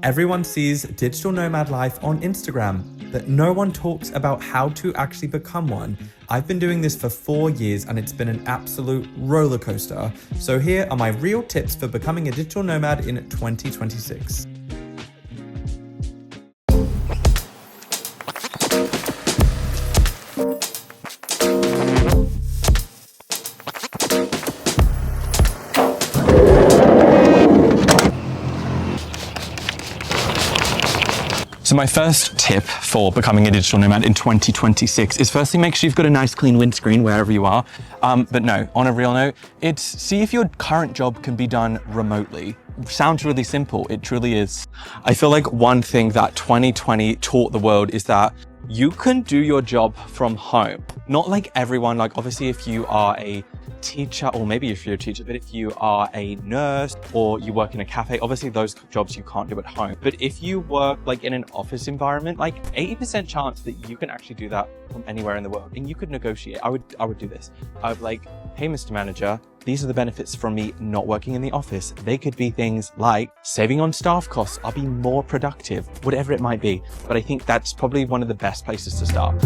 Everyone sees digital nomad life on Instagram, but no one talks about how to actually become one. I've been doing this for 4 years and it's been an absolute roller coaster. So here are my real tips for becoming a digital nomad in 2026. So my first tip for becoming a digital nomad in 2026 is firstly make sure you've got a nice clean windscreen wherever you are. But no, on a real note, it's see if your current job can be done remotely. Sounds really simple, it truly is. I feel like one thing that 2020 taught the world is that you can do your job from home. Not like everyone, like obviously if you are a teacher, or maybe if you're a teacher, but if you are a nurse or you work in a cafe, obviously those jobs you can't do at home. But if you work like in an office environment, like 80% chance that you can actually do that from anywhere in the world. And you could negotiate. I would do this. I would like, hey, Mr. Manager, these are the benefits from me not working in the office. They could be things like saving on staff costs. I'll be more productive, whatever it might be. But I think that's probably one of the best places to start.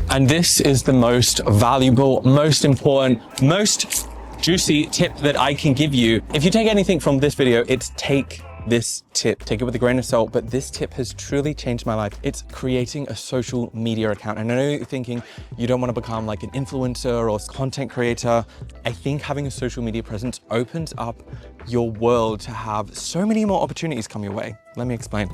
And this is the most valuable, most important, most juicy tip that I can give you. If you take anything from this video, it's take this tip. Take it with a grain of salt, but this tip has truly changed my life. It's creating a social media account. And I know you're thinking you don't want to become like an influencer or content creator. I think having a social media presence opens up your world to have so many more opportunities come your way. Let me explain.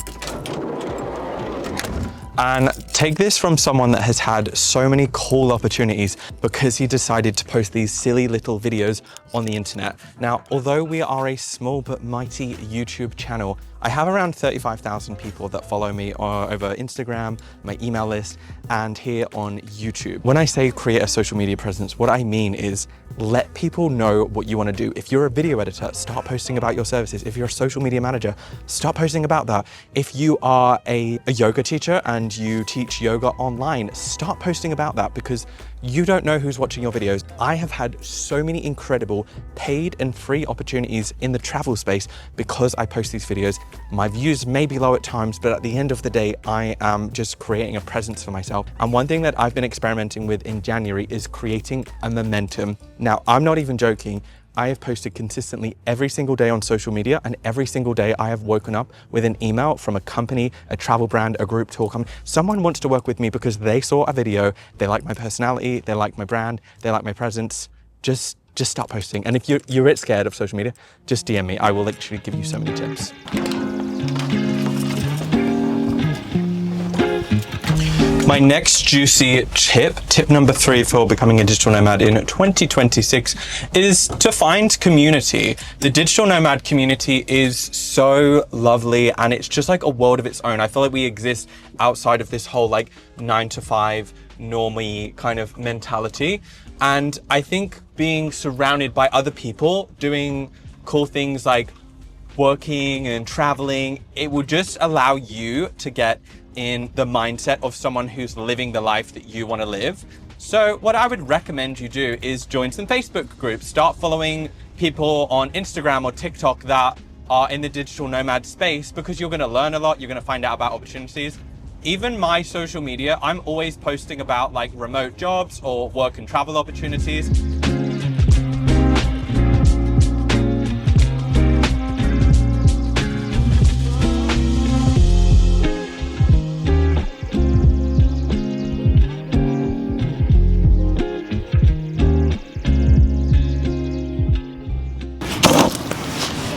And take this from someone that has had so many cool opportunities because he decided to post these silly little videos on the internet. Now, although we are a small but mighty YouTube channel, I have around 35,000 people that follow me over Instagram, my email list, and here on YouTube. When I say create a social media presence, what I mean is let people know what you want to do. If you're a video editor, start posting about your services. If you're a social media manager, start posting about that. If you are a yoga teacher and you teach yoga online, start posting about that because you don't know who's watching your videos. I have had so many incredible paid and free opportunities in the travel space because I post these videos. My views may be low at times, but at the end of the day, I am just creating a presence for myself. And one thing that I've been experimenting with in January is creating a momentum. Now, I'm not even joking. I have posted consistently every single day on social media, and every single day I have woken up with an email from a company, a travel brand, a group tour company. Someone wants to work with me because they saw a video, they like my personality, they like my brand, they like my presence. Just start posting. And if you're a bit scared of social media, just DM me. I will literally give you so many tips. My next juicy tip number 3 for becoming a digital nomad in 2026 is to find community. The digital nomad community is so lovely and it's just like a world of its own. I feel like we exist outside of this whole like 9-to-5 normie kind of mentality. And I think being surrounded by other people doing cool things like working and traveling, it will just allow you to get in the mindset of someone who's living the life that you want to live. So what I would recommend you do is join some Facebook groups, start following people on Instagram or TikTok that are in the digital nomad space because you're going to learn a lot, you're going to find out about opportunities. Even my social media, I'm always posting about like remote jobs or work and travel opportunities.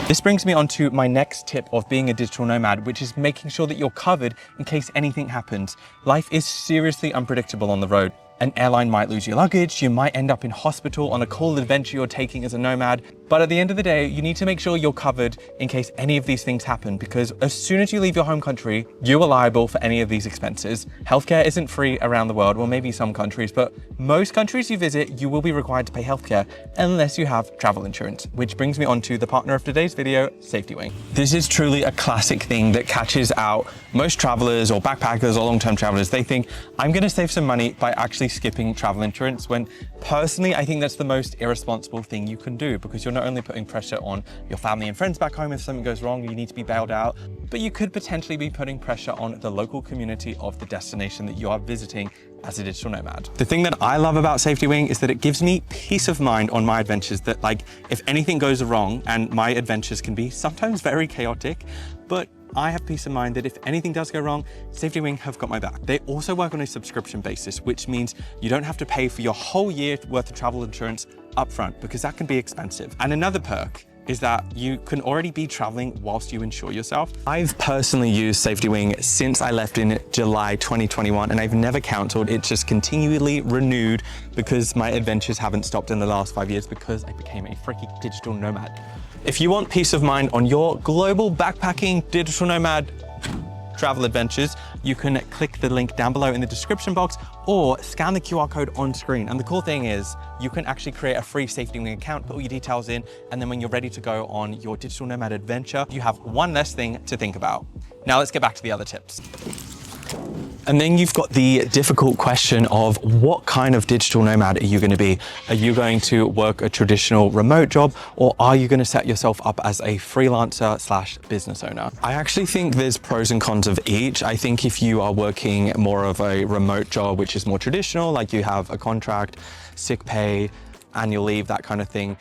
This brings me on to my next tip of being a digital nomad, which is making sure that you're covered in case anything happens. Life is seriously unpredictable on the road. An airline might lose your luggage, you might end up in hospital on a cool adventure you're taking as a nomad. But at the end of the day, you need to make sure you're covered in case any of these things happen, because as soon as you leave your home country, you are liable for any of these expenses. Healthcare isn't free around the world, well, maybe some countries, but most countries you visit, you will be required to pay healthcare unless you have travel insurance, which brings me on to the partner of today's video, Safety Wing. This is truly a classic thing that catches out most travelers or backpackers or long-term travelers. They think, I'm gonna save some money by actually skipping travel insurance, when personally, I think that's the most irresponsible thing you can do, because you're not only putting pressure on your family and friends back home if something goes wrong, you need to be bailed out, but you could potentially be putting pressure on the local community of the destination that you are visiting as a digital nomad. The thing that I love about Safety Wing is that it gives me peace of mind on my adventures, that like if anything goes wrong, and my adventures can be sometimes very chaotic, but I have peace of mind that if anything does go wrong, Safety Wing have got my back. They also work on a subscription basis, which means you don't have to pay for your whole year worth of travel insurance upfront, because that can be expensive. And another perk is that you can already be traveling whilst you insure yourself. I've personally used Safety Wing since I left in July 2021, and I've never canceled. It's just continually renewed because my adventures haven't stopped in the last 5 years because I became a freaky digital nomad. If you want peace of mind on your global backpacking digital nomad travel adventures, you can click the link down below in the description box or scan the QR code on screen. And the cool thing is you can actually create a free Safety Wing account, put all your details in, and then when you're ready to go on your digital nomad adventure, you have one less thing to think about. Now let's get back to the other tips. And then you've got the difficult question of what kind of digital nomad are you going to be? Are you going to work a traditional remote job, or are you going to set yourself up as a freelancer slash business owner? I actually think there's pros and cons of each. I think if you are working more of a remote job, which is more traditional, like you have a contract, sick pay, annual leave, that kind of thing,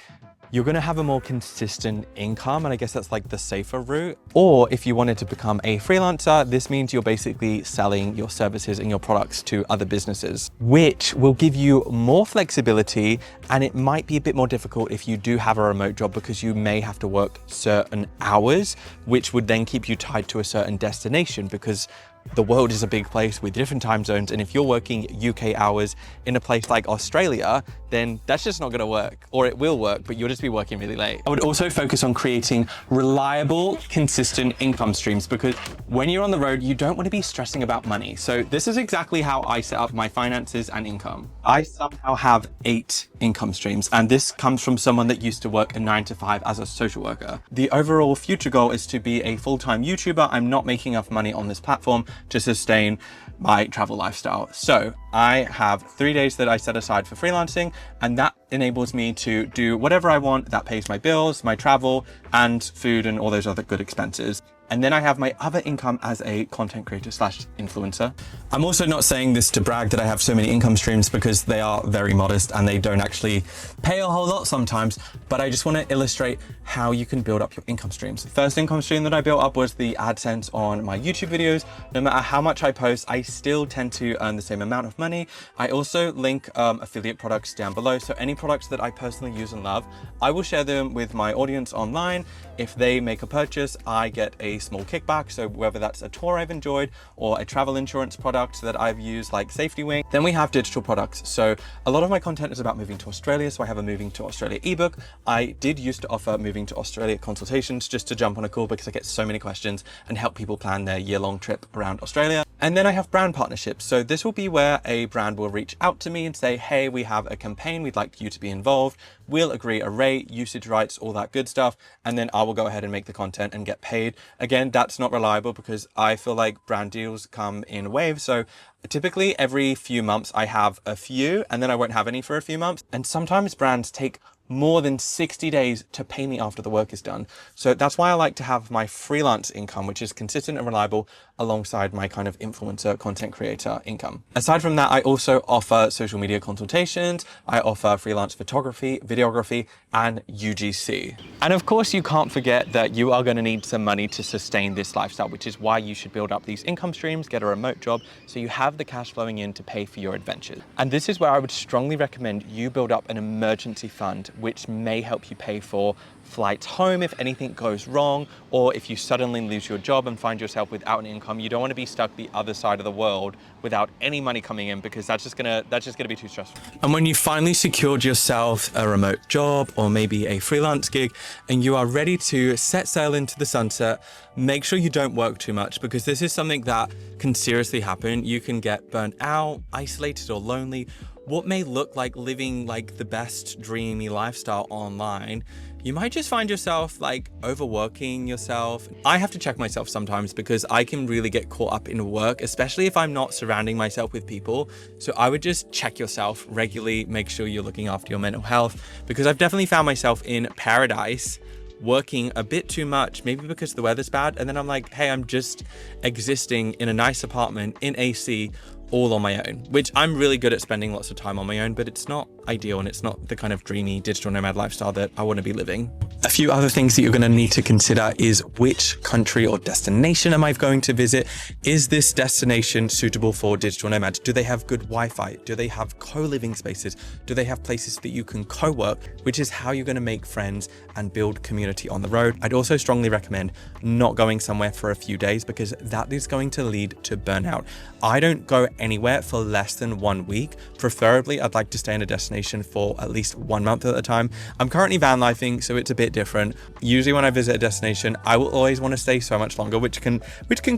you're going to have a more consistent income, and I guess that's like the safer route. Or if you wanted to become a freelancer, this means you're basically selling your services and your products to other businesses, which will give you more flexibility, and it might be a bit more difficult if you do have a remote job, because you may have to work certain hours, which would then keep you tied to a certain destination, because the world is a big place with different time zones, and if you're working UK hours in a place like Australia, then that's just not going to work. Or it will work, but you'll just be working really late. I would also focus on creating reliable, consistent income streams, because when you're on the road, you don't want to be stressing about money. So this is exactly how I set up my finances and income. I somehow have 8 income streams, and this comes from someone that used to work a 9 to 5 as a social worker. The overall future goal is to be a full-time YouTuber. I'm not making enough money on this platform to sustain my travel lifestyle. So I have 3 days that I set aside for freelancing, and that enables me to do whatever I want. That pays my bills, my travel, and food, and all those other good expenses. And then I have my other income as a content creator slash influencer. I'm also not saying this to brag that I have so many income streams, because they are very modest and they don't actually pay a whole lot sometimes, but I just want to illustrate how you can build up your income streams. The first income stream that I built up was the AdSense on my YouTube videos. No matter how much I post, I still tend to earn the same amount of money. I also link affiliate products down below. So any products that I personally use and love, I will share them with my audience online. If they make a purchase, I get a small kickback. So whether that's a tour I've enjoyed or a travel insurance product that I've used like Safety Wing. Then we have digital products. So a lot of my content is about moving to Australia. So I have a moving to Australia ebook. I did used to offer moving to Australia consultations just to jump on a call, because I get so many questions and help people plan their year-long trip around Australia. And then I have brand partnerships. So this will be where a brand will reach out to me and say, hey, we have a campaign, we'd like you to be involved. We'll agree a rate, usage rights, all that good stuff. And then I will go ahead and make the content and get paid. Again, that's not reliable, because I feel like brand deals come in waves. So typically every few months I have a few, and then I won't have any for a few months. And sometimes brands take more than 60 days to pay me after the work is done. So that's why I like to have my freelance income, which is consistent and reliable, alongside my kind of influencer content creator income. Aside from that, I also offer social media consultations. I offer freelance photography, videography, and UGC. And of course, you can't forget that you are going to need some money to sustain this lifestyle, which is why you should build up these income streams, get a remote job, so you have the cash flowing in to pay for your adventures. And this is where I would strongly recommend you build up an emergency fund, which may help you pay for flights home if anything goes wrong, or if you suddenly lose your job and find yourself without an income. You don't want to be stuck the other side of the world without any money coming in, because that's just gonna be too stressful. And when you finally secured yourself a remote job or maybe a freelance gig, and you are ready to set sail into the sunset, make sure you don't work too much, because this is something that can seriously happen. You can get burnt out, isolated, or lonely. What may look like living like the best dreamy lifestyle online, you might just find yourself like overworking yourself. I have to check myself sometimes because I can really get caught up in work, especially if I'm not surrounding myself with people. So I would just check yourself regularly, make sure you're looking after your mental health, because I've definitely found myself in paradise working a bit too much, maybe because the weather's bad. And then I'm like, hey, I'm just existing in a nice apartment in AC all on my own, which I'm really good at spending lots of time on my own, but it's not ideal and it's not the kind of dreamy digital nomad lifestyle that I want to be living. A few other things that you're going to need to consider is which country or destination am I going to visit? Is this destination suitable for digital nomads? Do they have good Wi-Fi? Do they have co-living spaces? Do they have places that you can co-work, which is how you're going to make friends and build community on the road? I'd also strongly recommend not going somewhere for a few days because that is going to lead to burnout. I don't go anywhere for less than 1 week. Preferably, I'd like to stay in a destination for at least 1 month at a time. I'm currently van lifing, so it's a bit different. Usually when I visit a destination, I will always want to stay so much longer, which can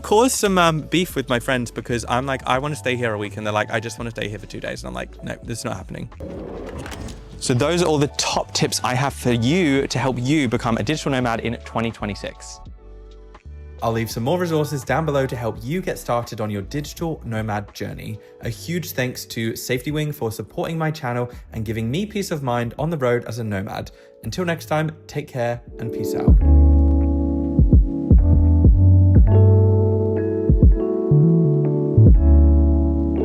cause some beef with my friends because I'm like, I want to stay here a week, and they're like, I just want to stay here for 2 days. And I'm like, no, this is not happening. So those are all the top tips I have for you to help you become a digital nomad in 2026. I'll leave some more resources down below to help you get started on your digital nomad journey. A huge thanks to Safety Wing for supporting my channel and giving me peace of mind on the road as a nomad. Until next time, take care and peace out.